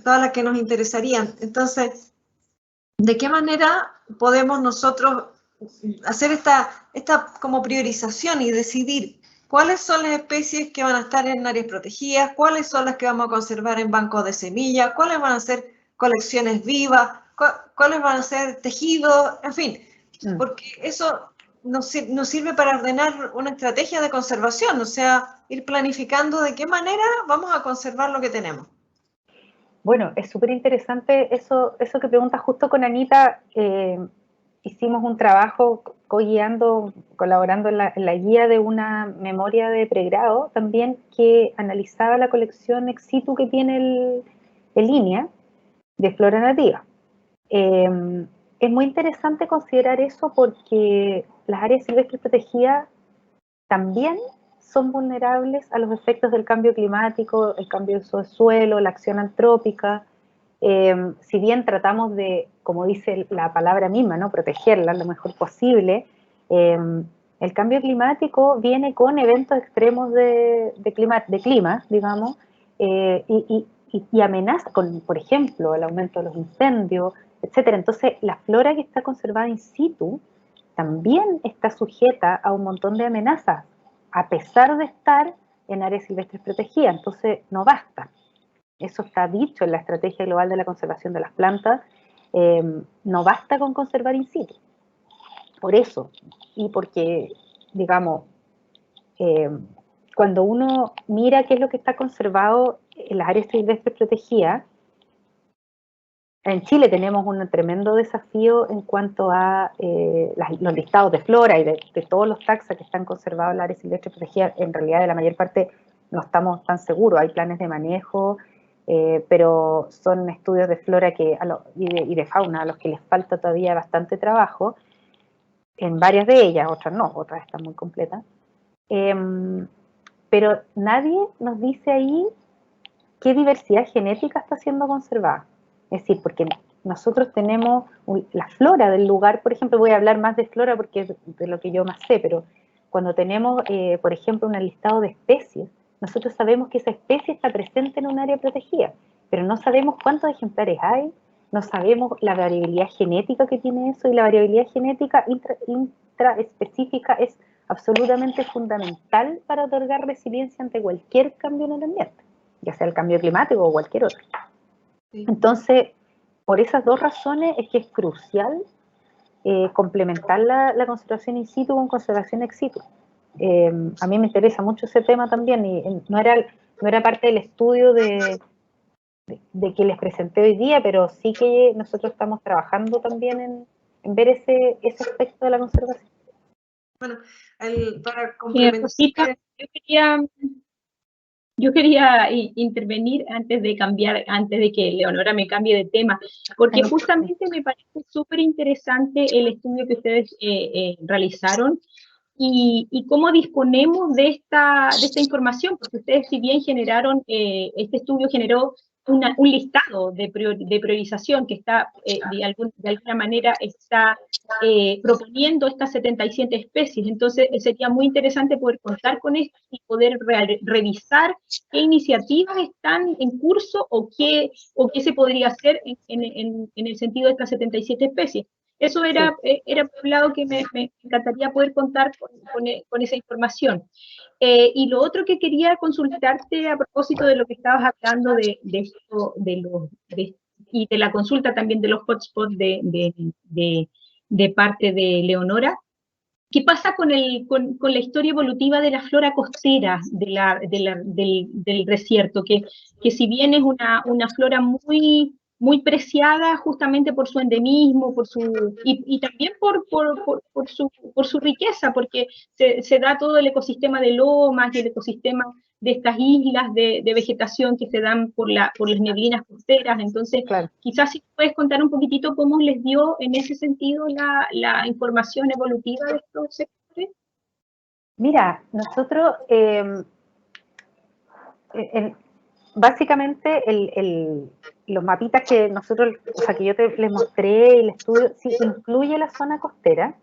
todas las que nos interesarían. Entonces, ¿de qué manera podemos nosotros hacer esta como priorización y decidir cuáles son las especies que van a estar en áreas protegidas, cuáles son las que vamos a conservar en bancos de semillas, cuáles van a ser colecciones vivas, cuáles van a ser tejidos, en fin, porque eso nos sirve para ordenar una estrategia de conservación, o sea, ir planificando de qué manera vamos a conservar lo que tenemos. Bueno, es súper interesante eso que preguntas justo con Anita. Hicimos un trabajo co-guiando, colaborando en la guía de una memoria de pregrado también que analizaba la colección ex situ que tiene el INEA de flora nativa. Es muy interesante considerar eso porque las áreas silvestres protegidas también son vulnerables a los efectos del cambio climático, el cambio de uso de suelo, la acción antrópica. Si bien tratamos de, como dice la palabra misma, ¿no?, protegerlas lo mejor posible, el cambio climático viene con eventos extremos de clima, digamos, y amenaza con, por ejemplo, el aumento de los incendios, etcétera. Entonces, la flora que está conservada in situ también está sujeta a un montón de amenazas, a pesar de estar en áreas silvestres protegidas. Entonces, no basta. Eso está dicho en la Estrategia Global de la Conservación de las Plantas. No basta con conservar in situ. Por eso, y porque, digamos, cuando uno mira qué es lo que está conservado en las áreas silvestres protegidas, en Chile tenemos un tremendo desafío en cuanto a los listados de flora y de todos los taxa que están conservados en las áreas silvestres protegidas. En realidad, de la mayor parte no estamos tan seguros. Hay planes de manejo, pero son estudios de flora y de fauna a los que les falta todavía bastante trabajo. En varias de ellas, otras no, otras están muy completas. Pero nadie nos dice ahí qué diversidad genética está siendo conservada. Es decir, porque nosotros tenemos la flora del lugar, por ejemplo, voy a hablar más de flora porque es de lo que yo más sé, pero cuando tenemos, por ejemplo, un listado de especies, nosotros sabemos que esa especie está presente en un área protegida, pero no sabemos cuántos ejemplares hay, no sabemos la variabilidad genética que tiene eso, y la variabilidad genética intraespecífica es absolutamente fundamental para otorgar resiliencia ante cualquier cambio en el ambiente, ya sea el cambio climático o cualquier otro. Sí. Entonces, por esas dos razones es que es crucial complementar la conservación in situ con conservación ex situ. A mí me interesa mucho ese tema también, y no era parte del estudio de que les presenté hoy día, pero sí que nosotros estamos trabajando también en ver ese aspecto de la conservación. Bueno, para complementar... Yo quería intervenir antes de que Leonora me cambie de tema, porque justamente me parece súper interesante el estudio que ustedes realizaron y cómo disponemos de esta información, porque ustedes, si bien generaron, este estudio generó un listado de priorización que está, de alguna manera, está proponiendo estas 77 especies. Entonces, sería muy interesante poder contar con esto y poder revisar qué iniciativas están en curso o qué se podría hacer en el sentido de estas 77 especies. Eso era por un lado que me encantaría poder contar con esa información. Y lo otro que quería consultarte a propósito de lo que estabas hablando y de la consulta también de los hotspots de parte de Leonora. ¿Qué pasa con la historia evolutiva de la flora costera del desierto? Que si bien es una flora muy, muy preciada justamente por su endemismo, y también por su riqueza, porque se da todo el ecosistema de lomas y el ecosistema de estas islas de vegetación que se dan por las neblinas costeras. Entonces, claro, quizás si puedes contar un poquitito cómo les dio en ese sentido la información evolutiva de estos sectores. Mira, nosotros básicamente los mapitas que nosotros, o sea, que yo les mostré y el estudio, sí incluye la zona costera,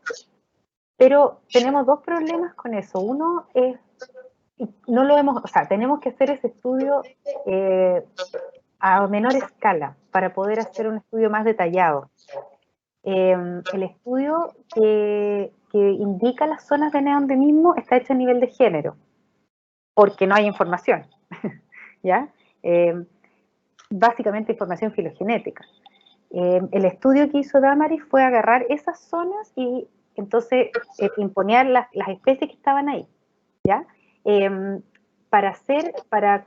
pero tenemos dos problemas con eso. Uno es, no lo hemos, o sea, tenemos que hacer ese estudio a menor escala para poder hacer un estudio más detallado. el estudio que indica las zonas de neoendemismo está hecho a nivel de género, porque no hay información, ¿ya? Básicamente información filogenética. El estudio que hizo Damaris fue agarrar esas zonas y entonces imponer las especies que estaban ahí, ¿ya? Para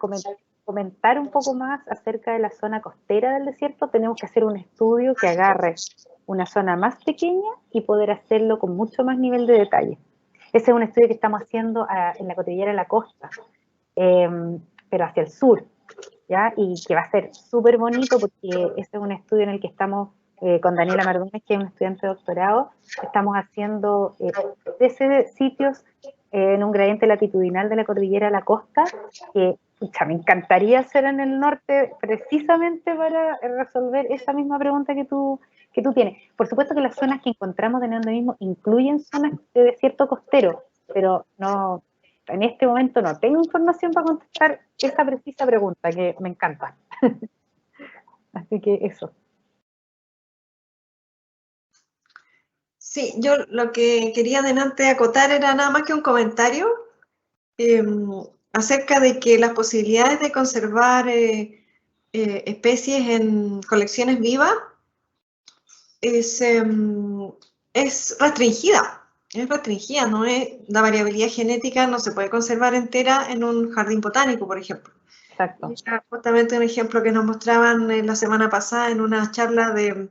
comentar un poco más acerca de la zona costera del desierto, tenemos que hacer un estudio que agarre una zona más pequeña y poder hacerlo con mucho más nivel de detalle. Ese es un estudio que estamos haciendo en la cordillera de la costa, pero hacia el sur, ¿ya? Y que va a ser súper bonito porque ese es un estudio en el que estamos con Daniela Mardones, que es un estudiante de doctorado, estamos haciendo 13 sitios en un gradiente latitudinal de la cordillera a la costa, que me encantaría hacer en el norte precisamente para resolver esa misma pregunta que tú tienes. Por supuesto que las zonas que encontramos de neoendemismo incluyen zonas de desierto costero, pero no, en este momento no tengo información para contestar esa precisa pregunta, que me encanta. Así que eso. Sí, yo lo que quería adelante acotar era nada más que un comentario acerca de que las posibilidades de conservar especies en colecciones vivas es restringida. Es restringida, no es, la variabilidad genética no se puede conservar entera en un jardín botánico, por ejemplo. Exacto. Y era justamente un ejemplo que nos mostraban la semana pasada en una charla del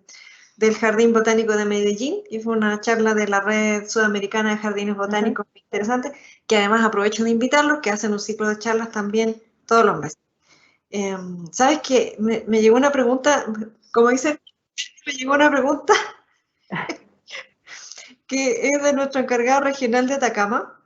Jardín Botánico de Medellín, que fue una charla de la Red Sudamericana de Jardines Botánicos interesante, que además aprovecho de invitarlos, que hacen un ciclo de charlas también todos los meses. ¿Sabes qué? Me llegó una pregunta, como dice, me llegó una pregunta que es de nuestro encargado regional de Atacama.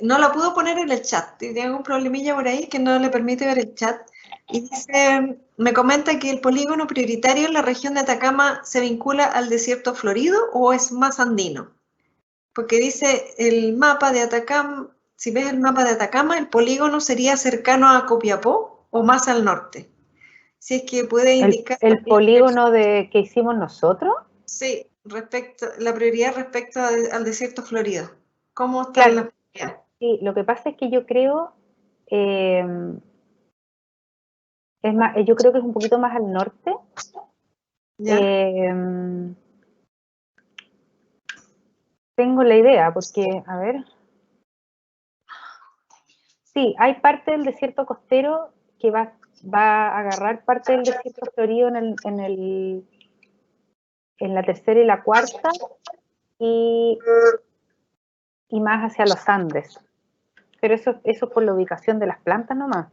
No la pudo poner en el chat, tiene algún problemilla por ahí que no le permite ver el chat. Y dice, me comenta que el polígono prioritario en la región de Atacama se vincula al desierto florido o es más andino. Porque dice el mapa de Atacama, si ves el mapa de Atacama, el polígono sería cercano a Copiapó o más al norte. Si es que puede indicar... ¿El polígono que hicimos nosotros? Sí, la prioridad respecto al desierto florido. ¿Cómo está Claro, la prioridad? sí, lo que pasa es que yo creo, yo creo que es un poquito más al norte. ¿Ya? Tengo la idea, porque, a ver, sí, hay parte del desierto costero que va a agarrar parte del desierto florido en la tercera y la cuarta, y más hacia los Andes. Pero eso por la ubicación de las plantas nomás.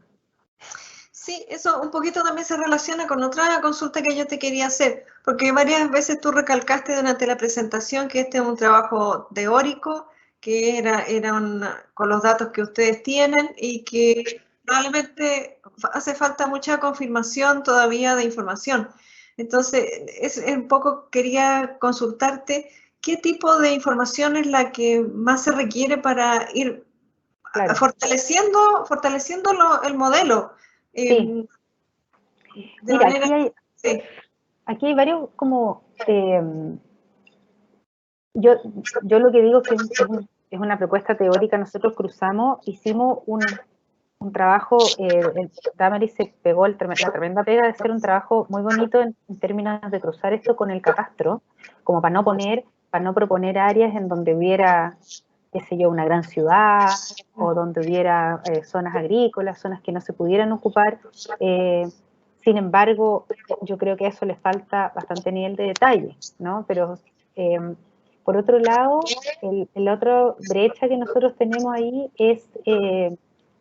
Sí, eso un poquito también se relaciona con otra consulta que yo te quería hacer, porque varias veces tú recalcaste durante la presentación que este es un trabajo teórico, que era con los datos que ustedes tienen y que probablemente hace falta mucha confirmación todavía de información. Entonces, es un poco quería consultarte qué tipo de información es la que más se requiere para ir Claro. fortaleciendo el modelo. Sí. De Mira, manera, sí. aquí hay varios como... yo lo que digo es que es una propuesta teórica. Nosotros hicimos un trabajo, Damaris se pegó la tremenda pega de hacer un trabajo muy bonito en términos de cruzar esto con el catastro, como para no proponer áreas en donde hubiera, qué sé yo, una gran ciudad, o donde hubiera zonas agrícolas, zonas que no se pudieran ocupar. Sin embargo, yo creo que a eso le falta bastante nivel de detalle, ¿no? Pero por otro lado, la otra brecha que nosotros tenemos ahí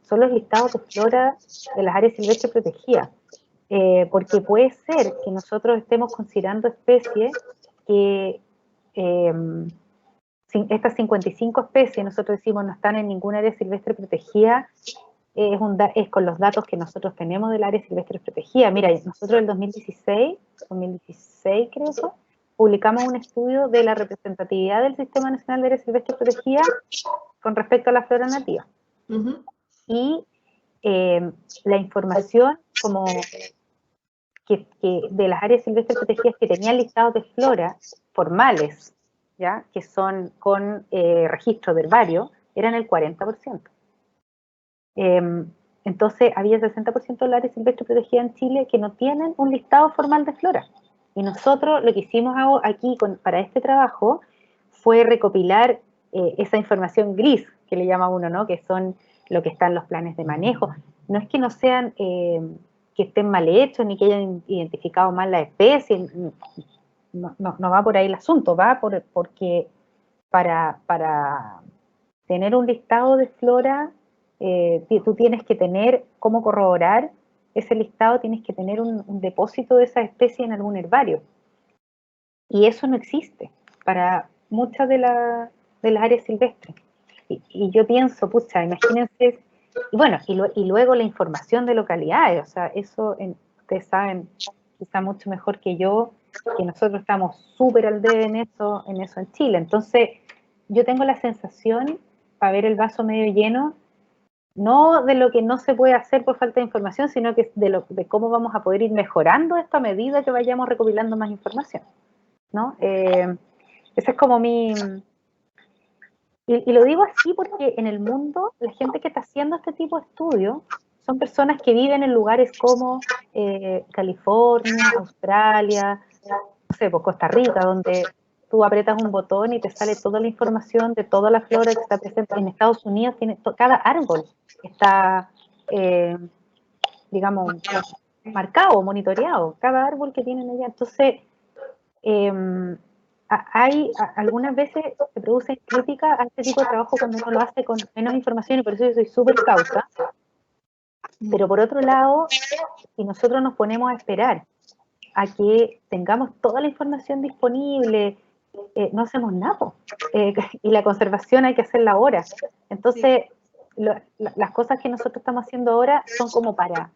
son los listados de flora de las áreas silvestres protegidas, porque puede ser que nosotros estemos considerando especies que estas 55 especies, nosotros decimos no están en ninguna área silvestre protegida, es con los datos que nosotros tenemos del área silvestre protegida. Mira, nosotros en el 2016 creo que publicamos un estudio de la representatividad del Sistema Nacional de Áreas Silvestres Protegidas con respecto a la flora nativa. Y la información como de las áreas silvestres protegidas que tenían listados de flora formales, ¿ya? Que son con registro de herbario, eran el 40%. Entonces, había 60% de las áreas silvestres protegidas en Chile que no tienen un listado formal de flora. Y nosotros lo que hicimos aquí para este trabajo fue recopilar esa información gris, que le llama uno, ¿no? Que son lo que están los planes de manejo. No es que no sean, que estén mal hechos, ni que hayan identificado mal la especie, no va por ahí el asunto, va porque para tener un listado de flora, tú tienes que tener cómo corroborar ese listado, tienes que tener un depósito de esa especie en algún herbario. Y eso no existe para muchas de las áreas silvestres. Y yo pienso, pucha, imagínense, y bueno, y luego la información de localidades, o sea, eso ustedes saben quizá mucho mejor que yo, que nosotros estamos súper al debe en eso en Chile. Entonces, yo tengo la sensación, para ver el vaso medio lleno, no de lo que no se puede hacer por falta de información, sino que de cómo vamos a poder ir mejorando esto a medida que vayamos recopilando más información, ¿no? Ese es como mi... Y lo digo así porque en el mundo, la gente que está haciendo este tipo de estudios son personas que viven en lugares como California, Australia, no sé, pues Costa Rica, donde tú aprietas un botón y te sale toda la información de toda la flora que está presente. En Estados Unidos cada árbol está, digamos, marcado, monitoreado, cada árbol que tienen allá. Entonces, algunas veces se produce crítica a este tipo de trabajo cuando uno lo hace con menos información, y por eso yo soy súper cauta. Pero por otro lado, si nosotros nos ponemos a esperar a que tengamos toda la información disponible, no hacemos nada. Y la conservación hay que hacerla ahora. Entonces, las cosas que nosotros estamos haciendo ahora son como para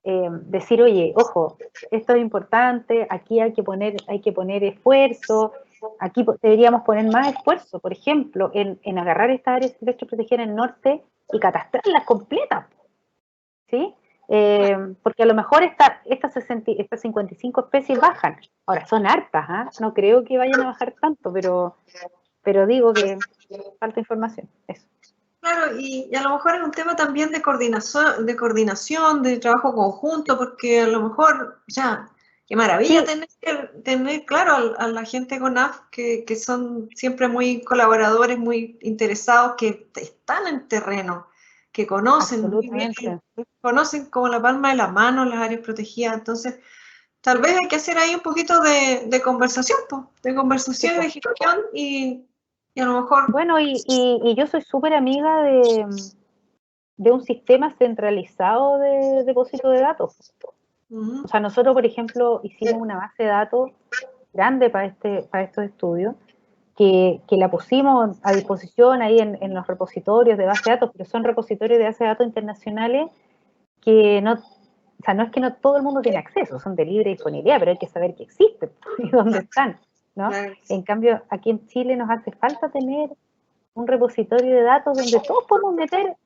decir, oye, ojo, esto es importante, aquí hay que poner esfuerzo, aquí deberíamos poner más esfuerzo, por ejemplo, en agarrar estas áreas silvestres protegidas en el norte y catastrarlas completas, ¿sí? Porque a lo mejor estas 55 especies bajan. Ahora, son hartas, ¿eh? No creo que vayan a bajar tanto, pero digo que falta información, eso. Claro, y a lo mejor es un tema también de coordinación, de trabajo conjunto, porque a lo mejor, ya, qué maravilla tener claro, a la gente con AF que son siempre muy colaboradores, muy interesados, que están en terreno, que conocen muy bien, conocen como la palma de la mano las áreas protegidas. Entonces, tal vez hay que hacer ahí un poquito de conversación, de conversación y de gestión, y a lo mejor... Bueno, y yo soy súper amiga de un sistema centralizado de depósito de datos. O sea, nosotros, por ejemplo, hicimos una base de datos grande para estos estudios, que la pusimos a disposición ahí en los repositorios de base de datos, pero son repositorios de base de datos internacionales que no, o sea, no es que no todo el mundo tiene acceso, son de libre disponibilidad, pero hay que saber que existen y dónde están, ¿no? En cambio, aquí en Chile nos hace falta tener un repositorio de datos donde todos podemos meter,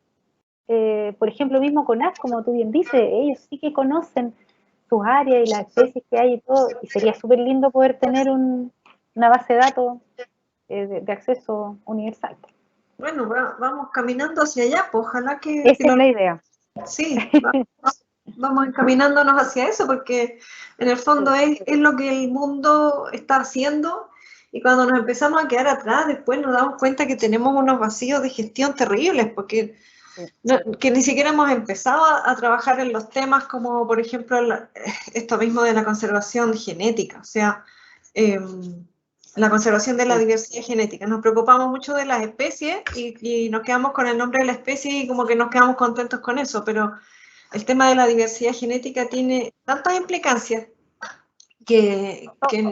por ejemplo, mismo con AF, como tú bien dices, ellos sí que conocen sus áreas y las especies que hay y todo, y sería súper lindo poder tener una base de datos de acceso universal. Bueno, vamos caminando hacia allá, pues ojalá que... Esa es la idea. Sí, vamos encaminándonos hacia eso, porque en el fondo es lo que el mundo está haciendo, y cuando nos empezamos a quedar atrás, después nos damos cuenta que tenemos unos vacíos de gestión terribles, porque que ni siquiera hemos empezado a trabajar en los temas como, por ejemplo, esto mismo de la conservación genética, o sea, la conservación de la diversidad genética. Nos preocupamos mucho de las especies y nos quedamos con el nombre de la especie y como que nos quedamos contentos con eso, pero el tema de la diversidad genética tiene tantas implicancias que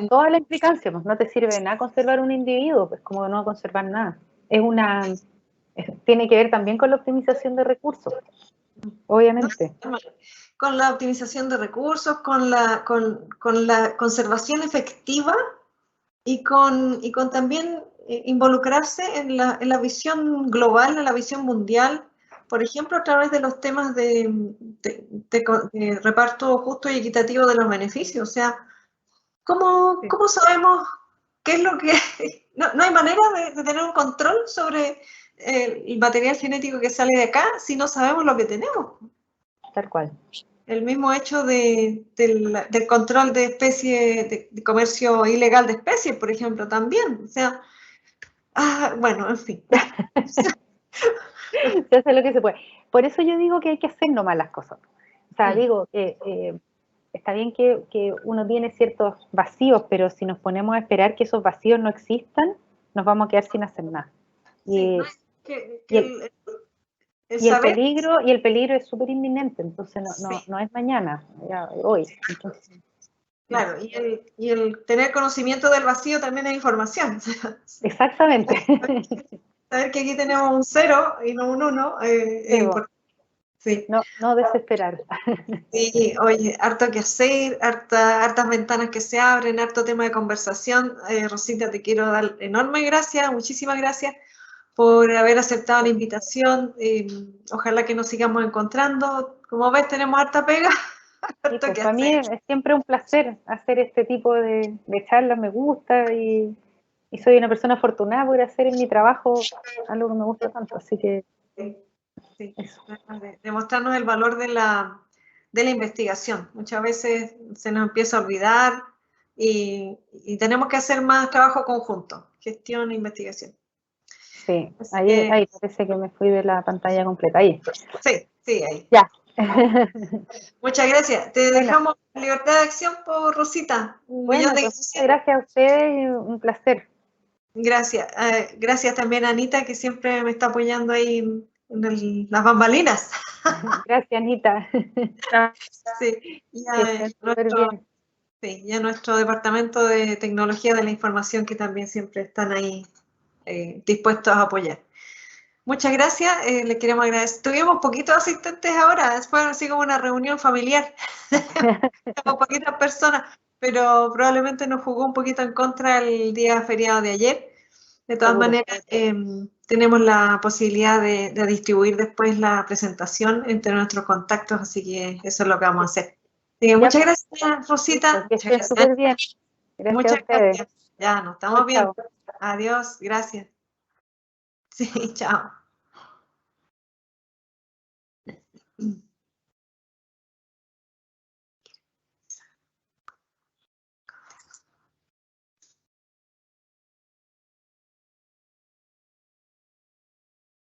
toda la implicancia, pues no te sirve de nada conservar un individuo, pues como no conservar nada. Tiene que ver también con la optimización de recursos, obviamente. Con la optimización de recursos, con la conservación efectiva y con también involucrarse en la visión global, en la visión mundial por ejemplo, a través de los temas de reparto justo y equitativo de los beneficios. O sea, ¿cómo sabemos qué es lo que... No hay manera de tener un control sobre el material genético que sale de acá si no sabemos lo que tenemos. Tal cual. El mismo hecho del control de especies, de comercio ilegal de especies, por ejemplo, también. O sea, bueno, en fin. Se hace lo que se puede. Por eso yo digo que hay que hacer nomás las cosas. O sea, digo que está bien que uno tiene ciertos vacíos, pero si nos ponemos a esperar que esos vacíos no existan, nos vamos a quedar sin hacer nada. Y, el peligro es súper inminente, entonces no es mañana, ya hoy. Entonces, claro, y el tener conocimiento del vacío también es información. Exactamente. Saber que aquí tenemos un 0 y no un 1 es importante. Sí. No desesperar. Sí, oye, harto que hacer, hartas ventanas que se abren, harto tema de conversación. Rosita, te quiero dar enormes gracias, muchísimas gracias por haber aceptado la invitación. Ojalá que nos sigamos encontrando. Como ves, tenemos harta pega. Sí, pues, para mí es siempre un placer hacer este tipo de charlas, me gusta y soy una persona afortunada por hacer en mi trabajo algo que me gusta tanto, así que sí, demostrarnos el valor de la investigación. Muchas veces se nos empieza a olvidar y tenemos que hacer más trabajo conjunto, gestión e investigación. Sí, ahí parece que me fui de la pantalla completa, ahí. Sí, ahí. Ya. Muchas gracias. Te dejamos libertad de acción por Rosita. Bueno, pues, gracias a ustedes y un placer. Gracias. Gracias también a Anita, que siempre me está apoyando ahí en las bambalinas. Gracias, Anita. Sí, y a nuestro departamento de tecnología de la información, que también siempre están ahí dispuestos a apoyar. Muchas gracias, le queremos agradecer. Tuvimos poquitos asistentes ahora, fue así como una reunión familiar, con poquitas personas, pero probablemente nos jugó un poquito en contra el día feriado de ayer. De todas maneras, tenemos la posibilidad de distribuir después la presentación entre nuestros contactos, así que eso es lo que vamos a hacer. Así que muchas gracias, Rosita. Que estén súper bien. Gracias muchas a ustedes. Gracias. Ya, nos estamos viendo. Adiós, gracias. Sí, chao.